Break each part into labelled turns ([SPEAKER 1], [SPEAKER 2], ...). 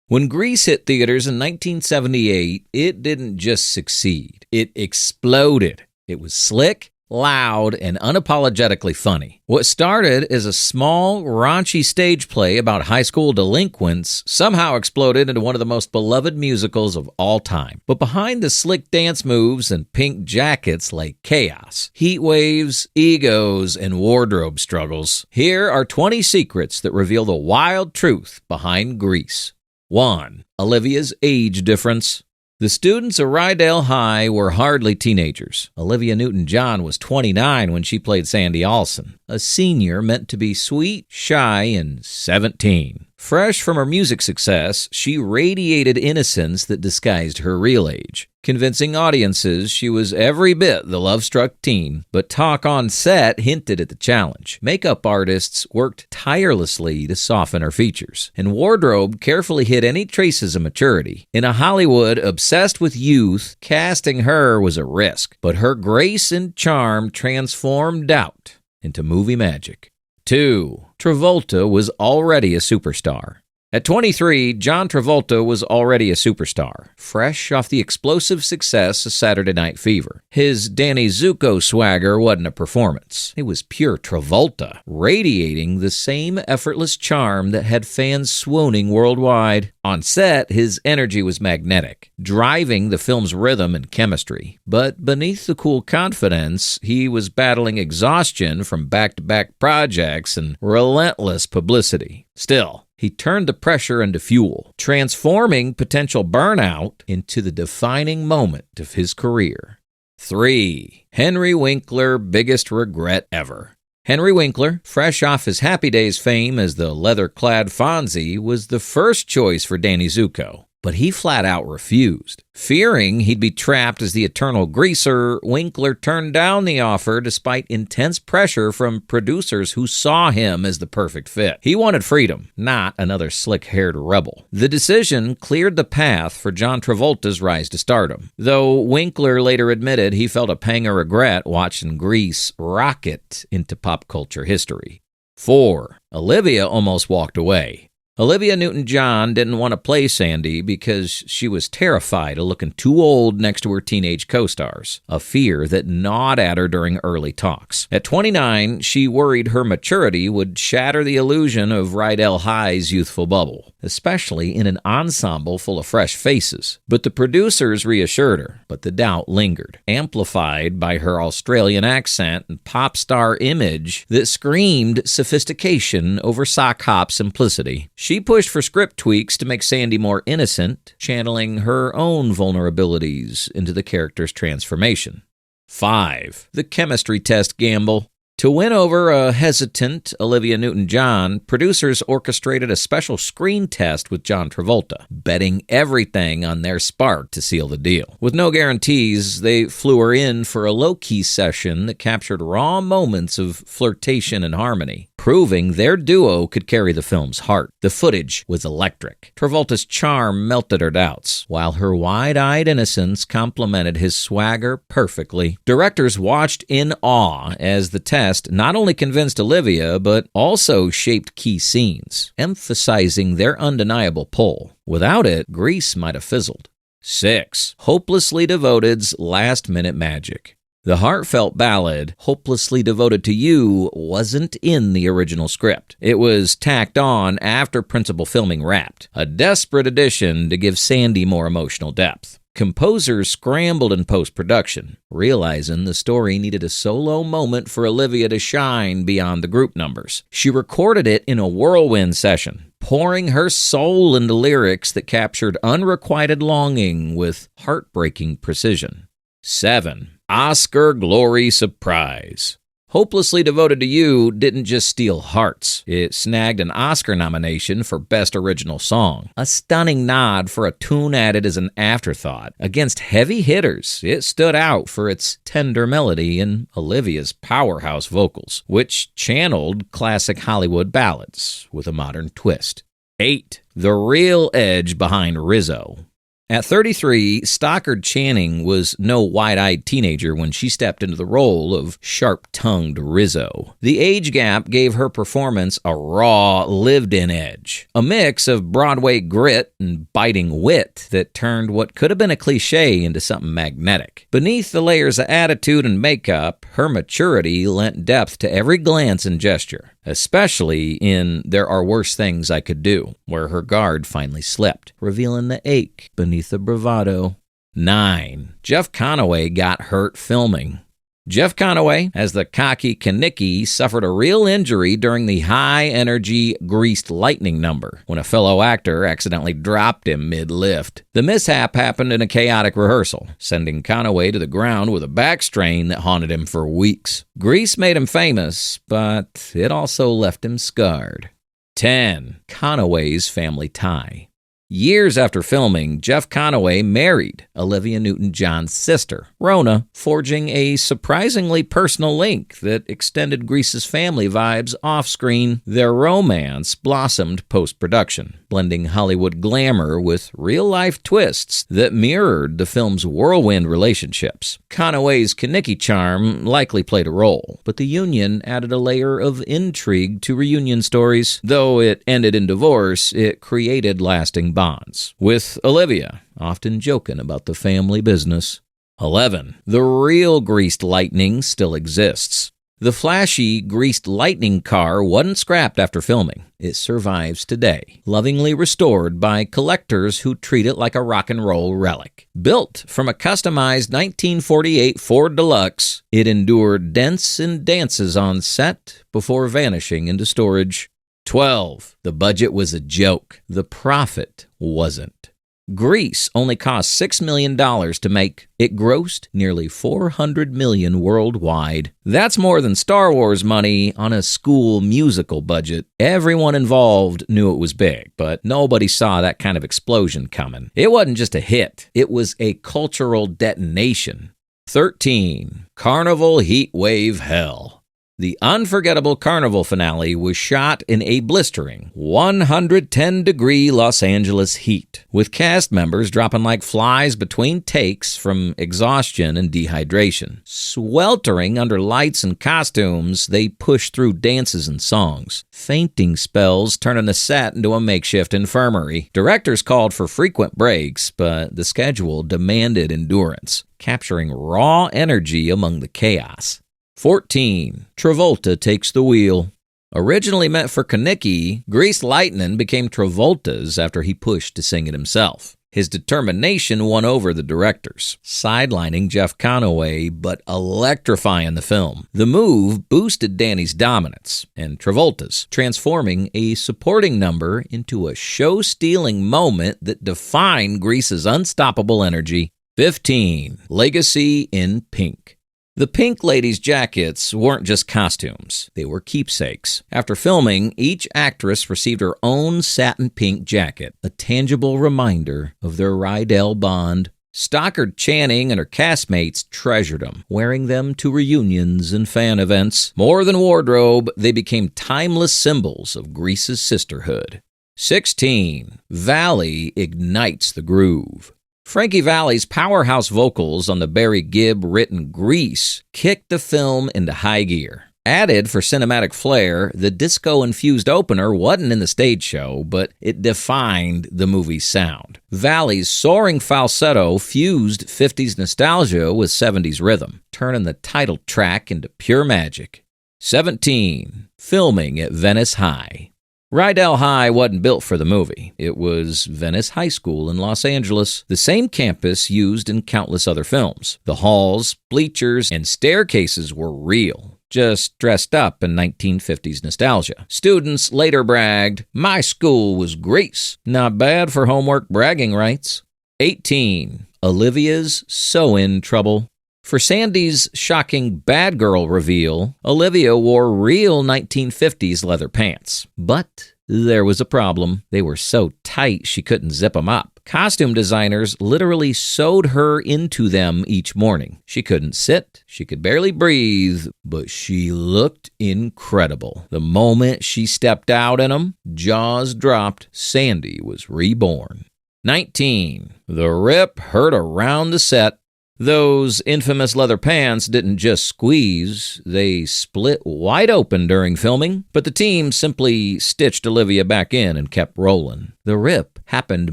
[SPEAKER 1] When Grease hit theaters in 1978, it didn't just succeed. It exploded. It was slick, loud, and unapologetically funny. What started as a small, raunchy stage play about high school delinquents somehow exploded into one of the most beloved musicals of all time. But behind the slick dance moves and pink jackets lay chaos, heatwaves, egos, and wardrobe struggles. Here are 20 secrets that reveal the wild truth behind Grease. 1. Olivia's age difference. The students of Rydell High were hardly teenagers. Olivia Newton-John was 29 when she played Sandy Olsson, a senior meant to be sweet, shy, and 17. Fresh from her music success, she radiated innocence that disguised her real age, convincing audiences she was every bit the lovestruck teen. But talk on set hinted at the challenge. Makeup artists worked tirelessly to soften her features, and wardrobe carefully hid any traces of maturity. In a Hollywood obsessed with youth, casting her was a risk, but her grace and charm transformed doubt into movie magic. 2. Travolta was already a superstar. At 23, John Travolta was already a superstar, fresh off the explosive success of Saturday Night Fever. His Danny Zuko swagger wasn't a performance. It was pure Travolta, radiating the same effortless charm that had fans swooning worldwide. On set, his energy was magnetic, driving the film's rhythm and chemistry. But beneath the cool confidence, he was battling exhaustion from back-to-back projects and relentless publicity. Still, he turned the pressure into fuel, transforming potential burnout into the defining moment of his career. 3. Henry Winkler, biggest regret ever. Henry Winkler, fresh off his Happy Days fame as the leather-clad Fonzie, was the first choice for Danny Zuko. But he flat out refused. Fearing he'd be trapped as the eternal greaser, Winkler turned down the offer despite intense pressure from producers who saw him as the perfect fit. He wanted freedom, not another slick-haired rebel. The decision cleared the path for John Travolta's rise to stardom, though Winkler later admitted he felt a pang of regret watching Grease rocket into pop culture history. 4. Olivia almost walked away. Olivia Newton-John didn't want to play Sandy because she was terrified of looking too old next to her teenage co-stars, a fear that gnawed at her during early talks. At 29, she worried her maturity would shatter the illusion of Rydell High's youthful bubble, especially in an ensemble full of fresh faces. But the producers reassured her, but the doubt lingered, amplified by her Australian accent and pop star image that screamed sophistication over sock hop simplicity. She pushed for script tweaks to make Sandy more innocent, channeling her own vulnerabilities into the character's transformation. 5. The chemistry test gamble. To win over a hesitant Olivia Newton-John, producers orchestrated a special screen test with John Travolta, betting everything on their spark to seal the deal. With no guarantees, they flew her in for a low-key session that captured raw moments of flirtation and harmony, proving their duo could carry the film's heart. The footage was electric. Travolta's charm melted her doubts, while her wide-eyed innocence complemented his swagger perfectly. Directors watched in awe as the test not only convinced Olivia, but also shaped key scenes, emphasizing their undeniable pull. Without it, Grease might have fizzled. 6. Hopelessly Devoted's last-minute magic. The heartfelt ballad, Hopelessly Devoted to You, wasn't in the original script. It was tacked on after principal filming wrapped, a desperate addition to give Sandy more emotional depth. Composers scrambled in post-production, realizing the story needed a solo moment for Olivia to shine beyond the group numbers. She recorded it in a whirlwind session, pouring her soul into lyrics that captured unrequited longing with heartbreaking precision. 7. Oscar Glory Surprise. Hopelessly Devoted to You didn't just steal hearts. It snagged an Oscar nomination for Best Original Song, a stunning nod for a tune added as an afterthought. Against heavy hitters, it stood out for its tender melody and Olivia's powerhouse vocals, which channeled classic Hollywood ballads with a modern twist. 8. The real edge behind Rizzo. At 33, Stockard Channing was no wide-eyed teenager when she stepped into the role of sharp-tongued Rizzo. The age gap gave her performance a raw, lived-in edge, a mix of Broadway grit and biting wit that turned what could have been a cliche into something magnetic. Beneath the layers of attitude and makeup, her maturity lent depth to every glance and gesture, especially in There Are Worse Things I Could Do, where her guard finally slipped, revealing the ache beneath the bravado. 9. Jeff Conaway got hurt filming. Jeff Conaway, as the cocky Kanicki, suffered a real injury during the high-energy Greased Lightning number when a fellow actor accidentally dropped him mid-lift. The mishap happened in a chaotic rehearsal, sending Conaway to the ground with a back strain that haunted him for weeks. Grease made him famous, but it also left him scarred. 10. Conaway's family tie. Years after filming, Jeff Conaway married Olivia Newton-John's sister, Rona, forging a surprisingly personal link that extended Grease's family vibes off-screen. Their romance blossomed post-production, blending Hollywood glamour with real-life twists that mirrored the film's whirlwind relationships. Conaway's Kanicki charm likely played a role, but the union added a layer of intrigue to reunion stories. Though it ended in divorce, it created lasting bonds, with Olivia often joking about the family business. 11. The real Greased Lightning still exists. The flashy Greased Lightning car wasn't scrapped after filming. It survives today, lovingly restored by collectors who treat it like a rock and roll relic. Built from a customized 1948 Ford Deluxe, it endured dents and dances on set before vanishing into storage. 12. The budget was a joke. The profit wasn't. Grease only cost $6 million to make. It grossed nearly $400 million worldwide. That's more than Star Wars money on a school musical budget. Everyone involved knew it was big, but nobody saw that kind of explosion coming. It wasn't just a hit. It was a cultural detonation. 13. Carnival Heatwave Hell. The unforgettable Carnival finale was shot in a blistering 110-degree Los Angeles heat, with cast members dropping like flies between takes from exhaustion and dehydration. Sweltering under lights and costumes, they pushed through dances and songs, fainting spells turning the set into a makeshift infirmary. Directors called for frequent breaks, but the schedule demanded endurance, capturing raw energy among the chaos. 14. Travolta Takes the Wheel. Originally meant for Kanicki, Greased Lightning became Travolta's after he pushed to sing it himself. His determination won over the directors, sidelining Jeff Conaway but electrifying the film. The move boosted Danny's dominance and Travolta's, transforming a supporting number into a show-stealing moment that defined Grease's unstoppable energy. 15. Legacy in Pink. The Pink Ladies' jackets weren't just costumes, they were keepsakes. After filming, each actress received her own satin pink jacket, a tangible reminder of their Rydell bond. Stockard Channing and her castmates treasured them, wearing them to reunions and fan events. More than wardrobe, they became timeless symbols of Grease's sisterhood. 16. Valli ignites the groove. Frankie Valli's powerhouse vocals on the Barry Gibb-written Grease kicked the film into high gear. Added for cinematic flair, the disco-infused opener wasn't in the stage show, but it defined the movie's sound. Valli's soaring falsetto fused 50s nostalgia with 70s rhythm, turning the title track into pure magic. 17. Filming at Venice High. Rydell High wasn't built for the movie. It was Venice High School in Los Angeles, the same campus used in countless other films. The halls, bleachers, and staircases were real, just dressed up in 1950s nostalgia. Students later bragged, "My school was Grease." Not bad for homework bragging rights. 18. Olivia's so in trouble. For Sandy's shocking bad girl reveal, Olivia wore real 1950s leather pants. But there was a problem. They were so tight she couldn't zip them up. Costume designers literally sewed her into them each morning. She couldn't sit, she could barely breathe, but she looked incredible. The moment she stepped out in them, jaws dropped, Sandy was reborn. 19. The rip heard around the set. Those infamous leather pants didn't just squeeze, they split wide open during filming, but the team simply stitched Olivia back in and kept rolling. The rip happened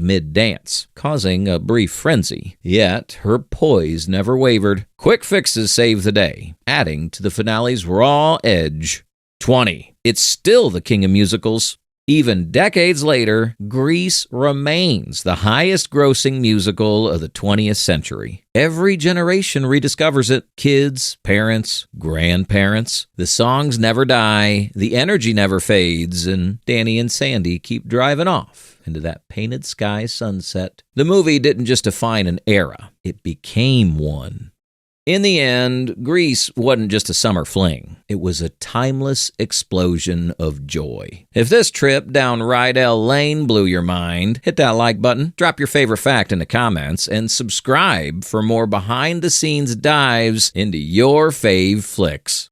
[SPEAKER 1] mid-dance, causing a brief frenzy, yet her poise never wavered. Quick fixes saved the day, adding to the finale's raw edge. 20. It's still the king of musicals. Even decades later, Grease remains the highest-grossing musical of the 20th century. Every generation rediscovers it. Kids, parents, grandparents. The songs never die, the energy never fades, and Danny and Sandy keep driving off into that painted sky sunset. The movie didn't just define an era, it became one. In the end, Grease wasn't just a summer fling. It was a timeless explosion of joy. If this trip down Rydell Lane blew your mind, hit that like button, drop your favorite fact in the comments, and subscribe for more behind-the-scenes dives into your fave flicks.